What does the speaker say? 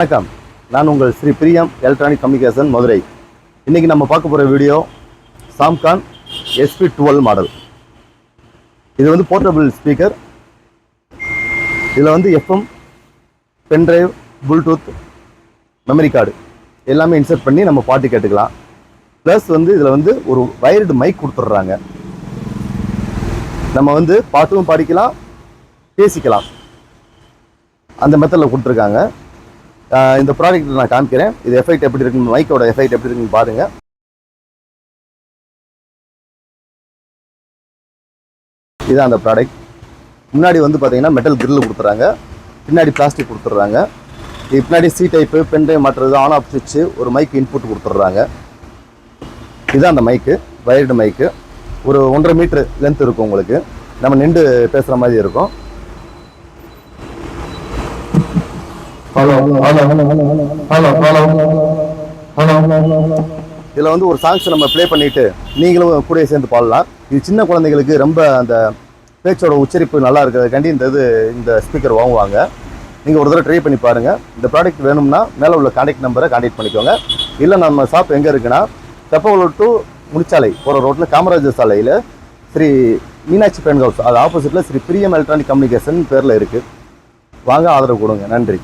வணக்கம், நான் உங்கள் ஸ்ரீ பிரியம் எலக்ட்ரானிக் கம்யூனிகேஷன் மதுரை. இன்றைக்கி நம்ம பார்க்க போகிற வீடியோ சாம்கான் SP12 மாடல். இது வந்து போர்ட்டபிள் ஸ்பீக்கர். இதில் வந்து FM, pendrive, bluetooth, memory card எல்லாமே இன்சர்ட் பண்ணி நம்ம பாட்டு கேட்டுக்கலாம். ப்ளஸ் வந்து இதில் வந்து ஒரு வயர்டு மைக் கொடுத்துட்றாங்க. நம்ம வந்து பாட்டும் பாடிக்கலாம், பேசிக்கலாம். அந்த மெத்தடில் கொடுத்துருக்காங்க. இந்த ப்ராடக்ட் நான் காமிக்கிறேன். இது எஃபெக்ட் எப்படி இருக்குன்னு, மைக்கோட எஃபெக்ட் எப்படி இருக்குன்னு பாருங்க. இதுதான் அந்த ப்ராடக்ட். முன்னாடி வந்து பார்த்தீங்கன்னா மெட்டல் கிரில் கொடுத்துறாங்க, பின்னாடி பிளாஸ்டிக் கொடுத்துட்றாங்க. இது பின்னாடி சி டைப்பு, பென்ட்ரைவ் மாட்டுறது, ஆன் ஆஃப் சுவிட்சு, ஒரு மைக் இன்புட் கொடுத்துட்றாங்க. இதுதான் அந்த மைக்கு, வயர்டு மைக்கு. ஒரு 1.5 மீட்டர் லென்த் இருக்கும். உங்களுக்கு நம்ம நின்று பேசுகிற மாதிரி இருக்கும். இதில் வந்து ஒரு சாங்ஸ் நம்ம ப்ளே பண்ணிட்டு நீங்களும் கூட சேர்ந்து பாடலாம். இது சின்ன குழந்தைகளுக்கு ரொம்ப அந்த பேச்சோட உச்சரிப்பு நல்லா இருக்கிறதுக்காண்டி இந்த ஸ்பீக்கர் வாங்குவாங்க. நீங்கள் ஒரு தடவை ட்ரை பண்ணி பாருங்கள். இந்த ப்ராடக்ட் வேணும்னா மேலே உள்ள கான்டாக்ட் நம்பரை கான்டாக்ட் பண்ணிக்கோங்க. இல்லை நம்ம ஷாப் எங்கே இருக்குன்னா தெப்பக்குளம் டு முடிச்சாலை போகிற ரோட்டில் காமராஜர் சாலையில் ஸ்ரீ மீனாட்சி பென் ஹவுஸ் அது ஆப்போசிட்டில் ஸ்ரீ பிரியம் எலக்ட்ரானிக் கம்யூனிகேஷன் பேரில் இருக்குது. வாங்க, ஆதரவு கொடுங்க. நன்றி.